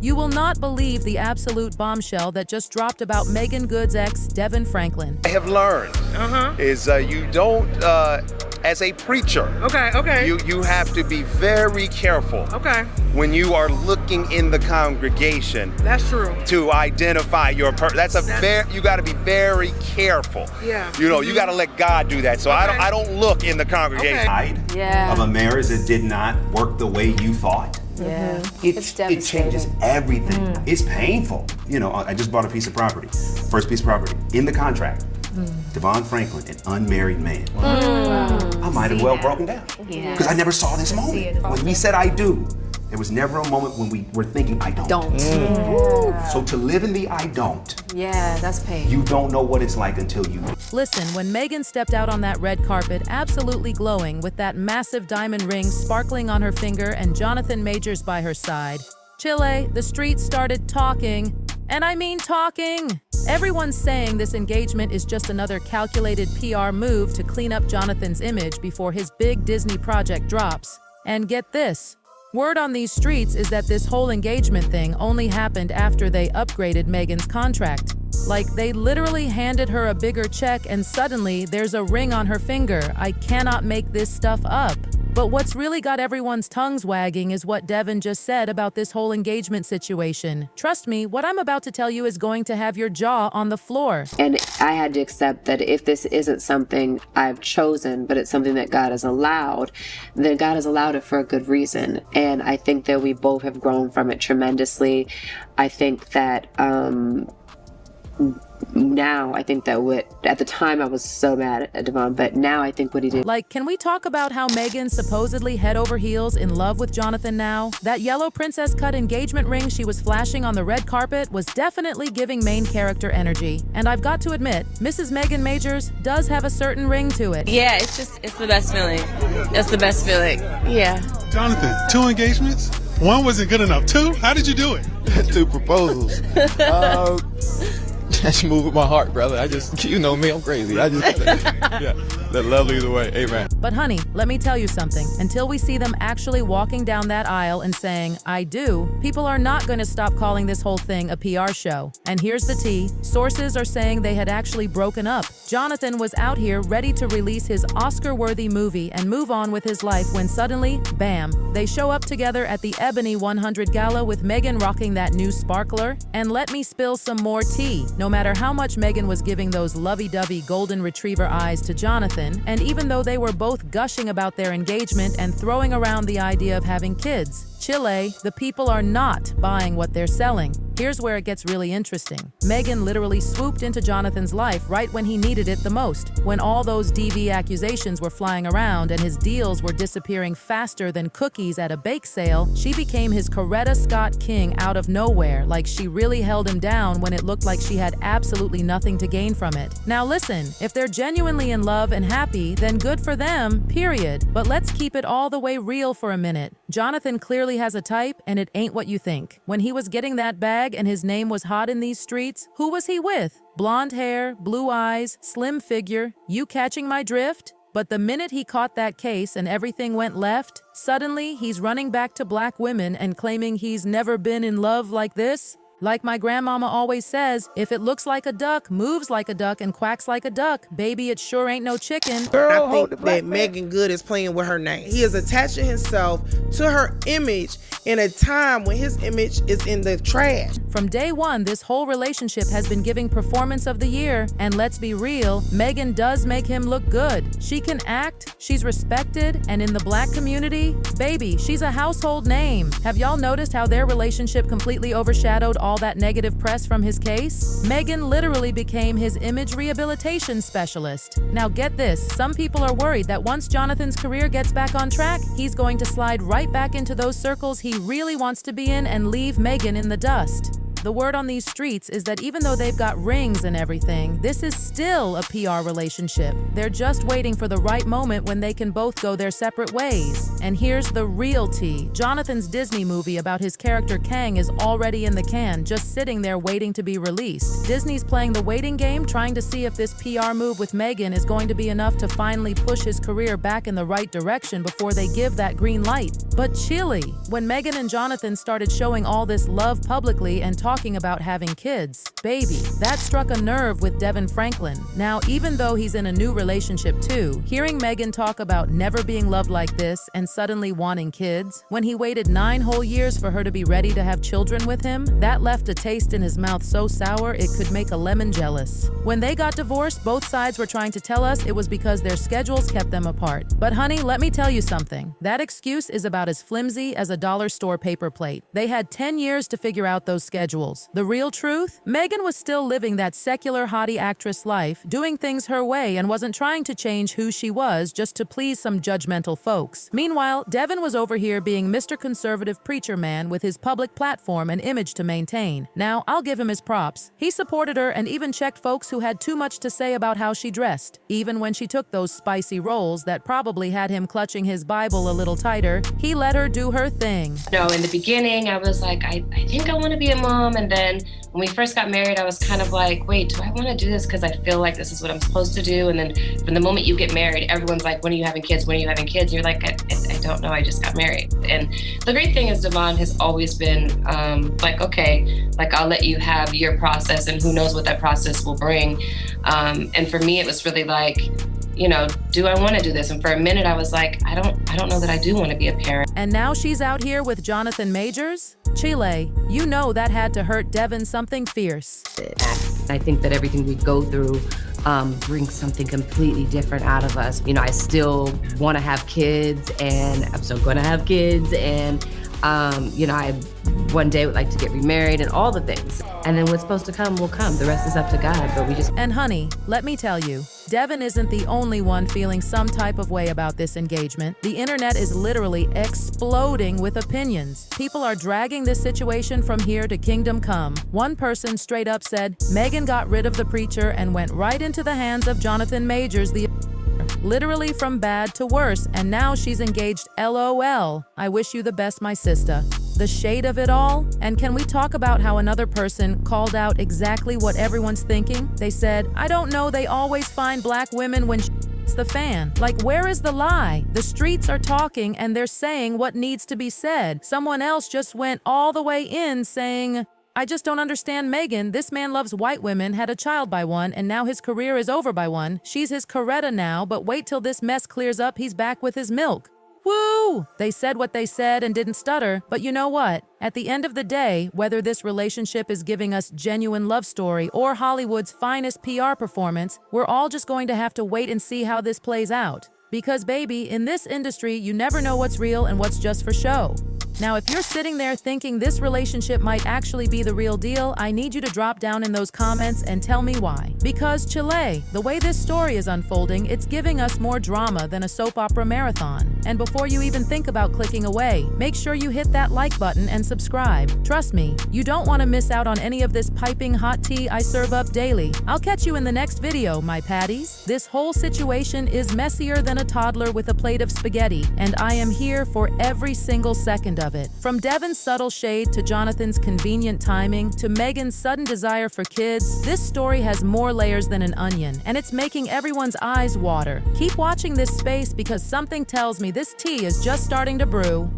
You will not believe the absolute bombshell that just dropped about Meagan Good's ex, Devon Franklin. I have learned is you don't, as a preacher, you have to be very careful when you are looking in the congregation. That's true. To identify your you got to be very careful. Yeah. You know, you got to let God do that. So I don't look in the congregation. Of a marriage that did not work the way you thought. Yeah. It changes everything. It's painful. You know, I just bought a piece of property. First piece of property. In the contract, Devon Franklin, an unmarried man. I might have well broken down. Because I never saw this moment. When we said I do, there was never a moment when we were thinking I don't. So to live in the I don't. Yeah, that's pain. You don't know what it's like until you. Listen, when Meagan stepped out on that red carpet, absolutely glowing with that massive diamond ring sparkling on her finger and Jonathan Majors by her side, Chile, the streets started talking. And I mean talking. Everyone's saying this engagement is just another calculated PR move to clean up Jonathan's image before his big Disney project drops. And get this. Word on these streets is that this whole engagement thing only happened after they upgraded Meagan's contract. Like, they literally handed her a bigger check and suddenly there's a ring on her finger. I cannot make this stuff up. But what's really got everyone's tongues wagging is what Devon just said about this whole engagement situation. Trust me, what I'm about to tell you is going to have your jaw on the floor. And I had to accept that if this isn't something I've chosen, but it's something that God has allowed, then God has allowed it for a good reason. And I think that we both have grown from it tremendously. I think that now I think that at the time I was so mad at Devon, but now I think what he did. Like, can we talk about how Meagan's supposedly head over heels in love with Jonathan now? That yellow princess cut engagement ring she was flashing on the red carpet was definitely giving main character energy. And I've got to admit, Mrs. Meagan Majors does have a certain ring to it. Yeah, it's the best feeling. It's the best feeling. Yeah. Jonathan, 2 engagements? 1 wasn't good enough. 2? How did you do it? 2 proposals. That's moved with my heart, brother. You know me, I'm crazy. Yeah, that love either way. Amen. But honey, let me tell you something. Until we see them actually walking down that aisle and saying, I do, people are not going to stop calling this whole thing a PR show. And here's the tea. Sources are saying they had actually broken up. Jonathan was out here ready to release his Oscar-worthy movie and move on with his life when suddenly, bam, they show up together at the Ebony 100 Gala with Meagan rocking that new sparkler. And let me spill some more tea. No matter how much Meagan was giving those lovey-dovey golden retriever eyes to Jonathan, and even though they were both gushing about their engagement and throwing around the idea of having kids, Chile, the people are not buying what they're selling. Here's where it gets really interesting. Meagan literally swooped into Jonathan's life right when he needed it the most. When all those DV accusations were flying around and his deals were disappearing faster than cookies at a bake sale, she became his Coretta Scott King out of nowhere, like she really held him down when it looked like she had absolutely nothing to gain from it. Now listen, if they're genuinely in love and happy, then good for them, period. But let's keep it all the way real for a minute. Jonathan clearly has a type, and it ain't what you think. When he was getting that bag and his name was hot in these streets, who was he with? Blonde hair, blue eyes, slim figure, you catching my drift? But the minute he caught that case and everything went left, suddenly he's running back to black women and claiming he's never been in love like this? Like my grandmama always says, if it looks like a duck, moves like a duck, and quacks like a duck, baby, it sure ain't no chicken. I think that Meagan Good is playing with her name. He is attaching himself to her image in a time when his image is in the trash. From day one, this whole relationship has been giving performance of the year, and let's be real, Meagan does make him look good. She can act, she's respected, and in the black community, baby, she's a household name. Have y'all noticed how their relationship completely overshadowed all that negative press from his case? Meagan literally became his image rehabilitation specialist. Now get this, some people are worried that once Jonathan's career gets back on track, he's going to slide right back into those circles he really wants to be in and leave Meagan in the dust. The word on these streets is that even though they've got rings and everything, this is still a PR relationship. They're just waiting for the right moment when they can both go their separate ways. And here's the real tea. Jonathan's Disney movie about his character Kang is already in the can, just sitting there waiting to be released. Disney's playing the waiting game, trying to see if this PR move with Meagan is going to be enough to finally push his career back in the right direction before they give that green light. But chilly, when Meagan and Jonathan started showing all this love publicly and talking about having kids, baby, that struck a nerve with Devon Franklin. Now, even though he's in a new relationship too, hearing Meagan talk about never being loved like this and suddenly wanting kids, when he waited 9 whole years for her to be ready to have children with him, that left a taste in his mouth so sour it could make a lemon jealous. When they got divorced, both sides were trying to tell us it was because their schedules kept them apart. But honey, let me tell you something. That excuse is about as flimsy as a dollar store paper plate. They had 10 years to figure out those schedules. The real truth? Meagan was still living that secular hottie actress life, doing things her way, and wasn't trying to change who she was just to please some judgmental folks. Meanwhile, Devon was over here being Mr. Conservative preacher man with his public platform and image to maintain. Now, I'll give him his props. He supported her and even checked folks who had too much to say about how she dressed. Even when she took those spicy roles that probably had him clutching his Bible a little tighter, he let her do her thing. In the beginning, I was like, I think I want to be a mom. And then when we first got married, I was kind of like, wait, do I want to do this because I feel like this is what I'm supposed to do? And then from the moment you get married, everyone's like, when are you having kids? When are you having kids? And you're like, I don't know. I just got married. And the great thing is Devon has always been like, okay, like I'll let you have your process and who knows what that process will bring. And for me, it was really like, do I want to do this? And for a minute, I was like, I don't know that I do want to be a parent. And now she's out here with Jonathan Majors? Chile, you know that had to hurt Devon something fierce. I think that everything we go through brings something completely different out of us. I still want to have kids, and I'm still going to have kids, and I one day would like to get remarried and all the things. And then what's supposed to come will come. The rest is up to God, but we just... And honey, let me tell you, Devon isn't the only one feeling some type of way about this engagement. The internet is literally exploding with opinions. People are dragging this situation from here to kingdom come. One person straight up said, Meagan got rid of the preacher and went right into the hands of Jonathan Majors, the literally from bad to worse, and now she's engaged. LOL. I wish you the best, my sister. The shade of it all? And can we talk about how another person called out exactly what everyone's thinking? They said, I don't know, they always find black women when it's the fan. Like, where is the lie? The streets are talking and they're saying what needs to be said. Someone else just went all the way in saying, I just don't understand Meagan. This man loves white women, had a child by one, and now his career is over by one. She's his Coretta now, but wait till this mess clears up, he's back with his milk. Woo! They said what they said and didn't stutter, but you know what? At the end of the day, whether this relationship is giving us genuine love story or Hollywood's finest PR performance, we're all just going to have to wait and see how this plays out. Because baby, in this industry, you never know what's real and what's just for show. Now, if you're sitting there thinking this relationship might actually be the real deal, I need you to drop down in those comments and tell me why. Because Chile, the way this story is unfolding, it's giving us more drama than a soap opera marathon. And before you even think about clicking away, make sure you hit that like button and subscribe. Trust me, you don't want to miss out on any of this piping hot tea I serve up daily. I'll catch you in the next video, my patties. This whole situation is messier than a toddler with a plate of spaghetti, and I am here for every single second of it. From Devon's subtle shade to Jonathan's convenient timing to Meagan's sudden desire for kids, this story has more layers than an onion, and it's making everyone's eyes water. Keep watching this space because something tells me this tea is just starting to brew.